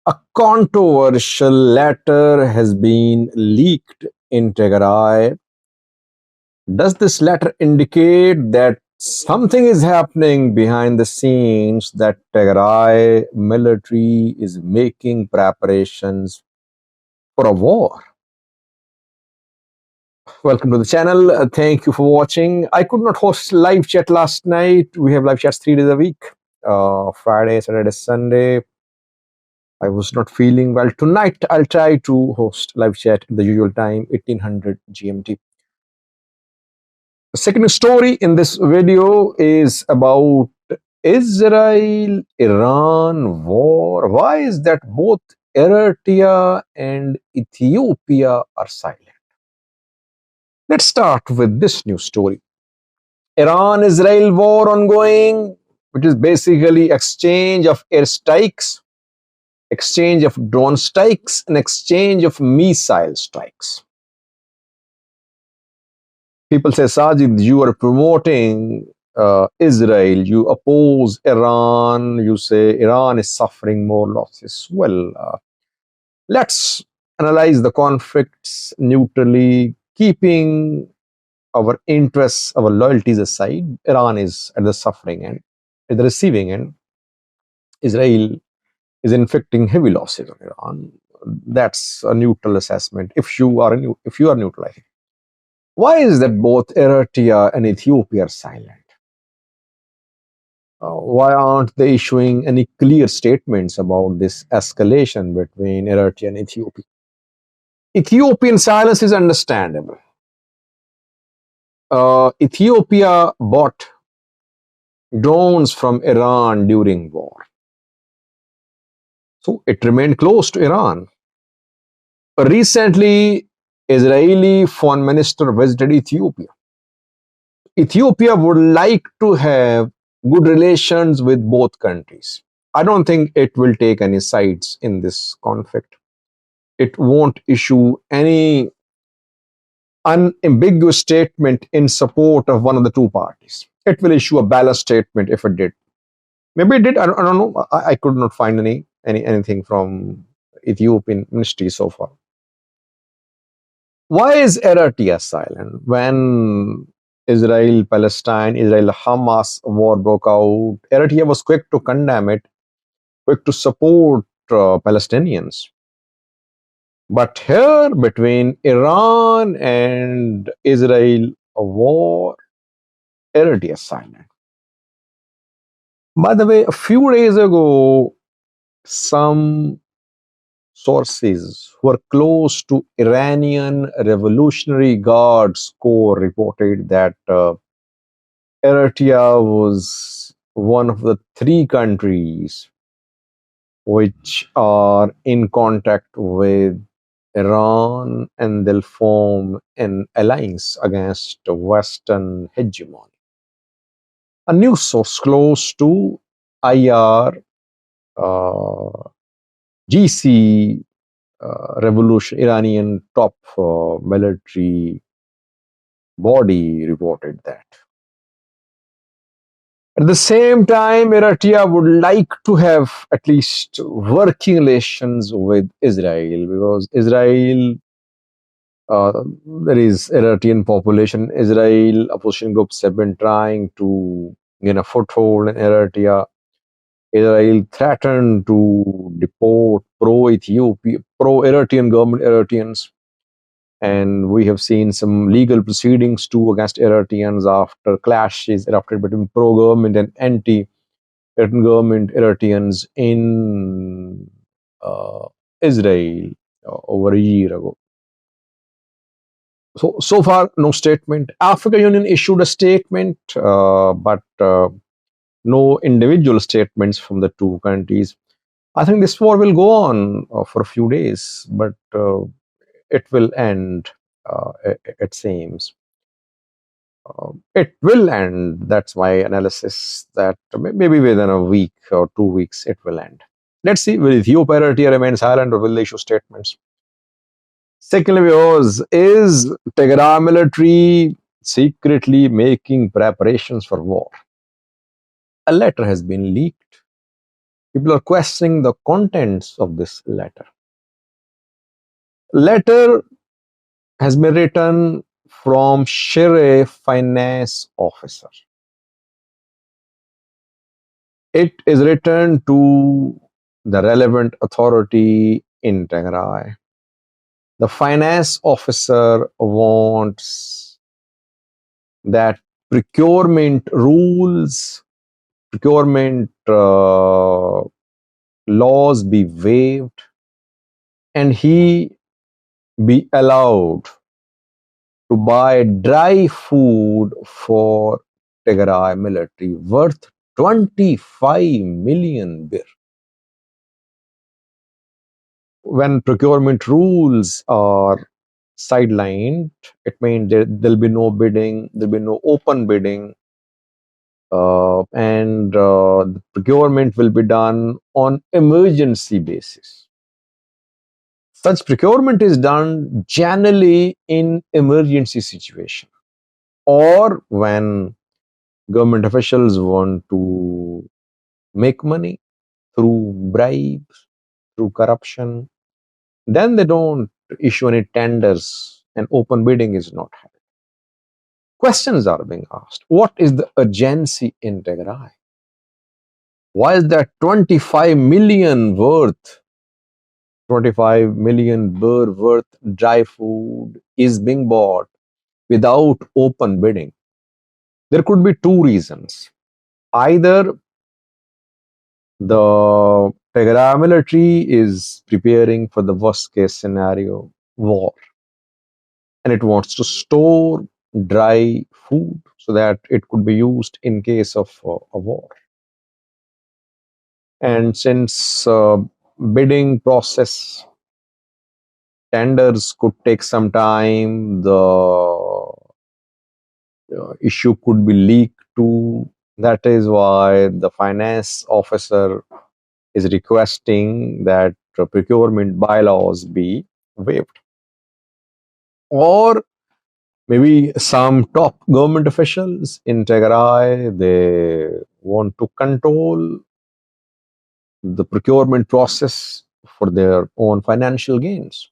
A controversial letter has been leaked in Tigray. Does this letter indicate that something is happening behind the scenes, that Tigray military is making preparations for a war? Welcome to the channel. Thank you for watching. I could not host live chat last night. We have live chats 3 days a week, Friday, Saturday, Sunday. I was not feeling well. Tonight, I'll try to host live chat at the usual time, 1800 GMT. The second story in this video is about Israel-Iran war. Why is that both Eritrea and Ethiopia are silent? Let's start with this news story. Iran-Israel war ongoing, which is basically exchange of airstrikes, exchange of drone strikes, and exchange of missile strikes. People say, Sajid, you are promoting Israel, you oppose Iran, you say Iran is suffering more losses. Well, let's analyze the conflicts neutrally, keeping our interests, our loyalties aside. Iran is at the suffering end, at the receiving end. Israel is inflicting heavy losses on Iran. That's a neutral assessment. If you are neutral, I think. Why is that both Eritrea and Ethiopia are silent? Why aren't they issuing any clear statements about this escalation between Eritrea and Ethiopia? Ethiopian silence is understandable. Ethiopia bought drones from Iran during war. So it remained close to Iran. Recently, Israeli foreign minister visited Ethiopia. Ethiopia would like to have good relations with both countries. I don't think it will take any sides in this conflict. It won't issue any unambiguous statement in support of one of the two parties. It will issue a balanced statement if it did. Maybe it did. I don't know. I could not find anything from Ethiopian ministry so far. Why is Eritrea silent when Israel-Palestine, Israel-Hamas war broke out? Eritrea was quick to condemn it, quick to support Palestinians. But here, between Iran and Israel, a war, Eritrea is silent. By the way, a few days ago, some sources who are close to Iranian Revolutionary Guards Corps reported that Eritrea was one of the 3 countries which are in contact with Iran, and they'll form an alliance against Western hegemony. A news source close to IR GC revolution, Iranian top military body reported that. At the same time, Eritrea would like to have at least working relations with Israel, because Israel, there is Eritrean population. Israel opposition groups have been trying to gain a foothold in Eritrea. Israel threatened to deport pro-Ethiopia, pro-Eritrean government Eritreans. And we have seen some legal proceedings too against Eritreans after clashes erupted between pro-government and anti-Eritrean government Eritreans in Israel over a year ago. So far, no statement. African Union issued a statement, but no individual statements from the two countries. I think this war will go on for a few days, but it will end, it seems. It will end. That's my analysis, that maybe within a week or 2 weeks, it will end. Let's see, will Ethiopia remain silent or will they issue statements? Secondly, viewers, is Tigray military secretly making preparations for war? A letter has been leaked People are questioning the contents of this letter. Letter has been written from Shire finance officer. It is written to the relevant authority in Tigray. The finance officer wants that procurement rules, procurement laws be waived, and he be allowed to buy dry food for Tigray military worth 25 million bir. When procurement rules are sidelined, it means there'll be no bidding, there'll be no open bidding, and the procurement will be done on emergency basis. Such procurement is done generally in emergency situation or when government officials want to make money through bribes, through corruption. Then they don't issue any tenders and open bidding is not happening. Questions are being asked. What is the urgency in Tigray? Why is that 25 million worth, 25 million birr worth dry food is being bought without open bidding? There could be two reasons. Either the Tigray military is preparing for the worst case scenario, war, and it wants to store dry food so that it could be used in case of a war. And since bidding process, tenders could take some time, the issue could be leaked too. That is why the finance officer is requesting that procurement bylaws be waived. Or maybe some top government officials in Tigray, they want to control the procurement process for their own financial gains.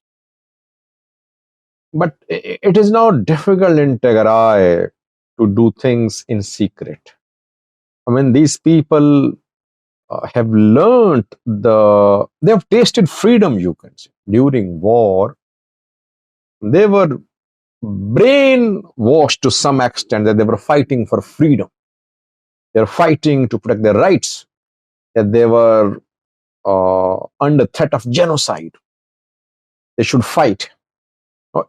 But it is now difficult in Tigray to do things in secret. I mean, these people have learned they have tasted freedom, you can say. During war, they were brainwashed to some extent that they were fighting for freedom. They were fighting to protect their rights, that they were under threat of genocide. They should fight.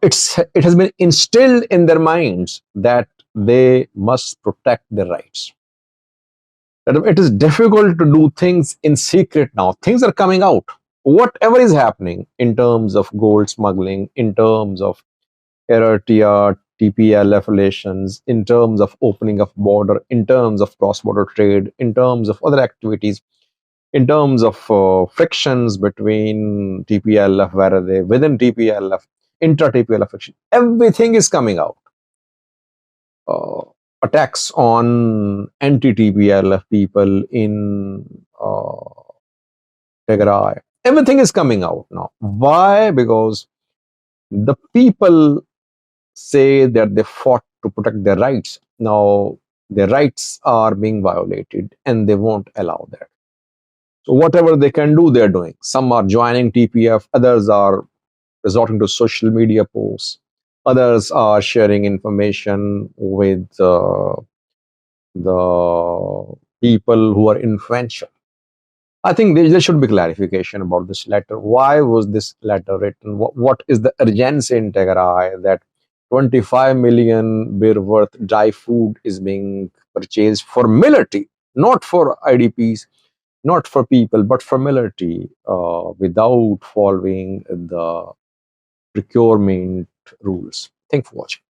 It has been instilled in their minds that they must protect their rights. That it is difficult to do things in secret now. Things are coming out. Whatever is happening in terms of gold smuggling, in terms of Eritrea, TPLF relations, in terms of opening of border, in terms of cross-border trade, in terms of other activities, in terms of frictions between TPLF, where are they, within TPLF, intra-TPLF friction, everything is coming out. Attacks on anti-TPLF people in Tigray, everything is coming out now. Why? Because the people say that they fought to protect their rights. Now their rights are being violated and they won't allow that. So whatever they can do, they're doing. Some are joining TPF, others are resorting to social media posts, others are sharing information with the people who are influential. I think there should be clarification about this letter. Why was this letter written? What is the urgency in Tigray that 25 million bir worth dry food is being purchased for military, not for IDPs, not for people, but for military, without following the procurement rules. Thanks for watching.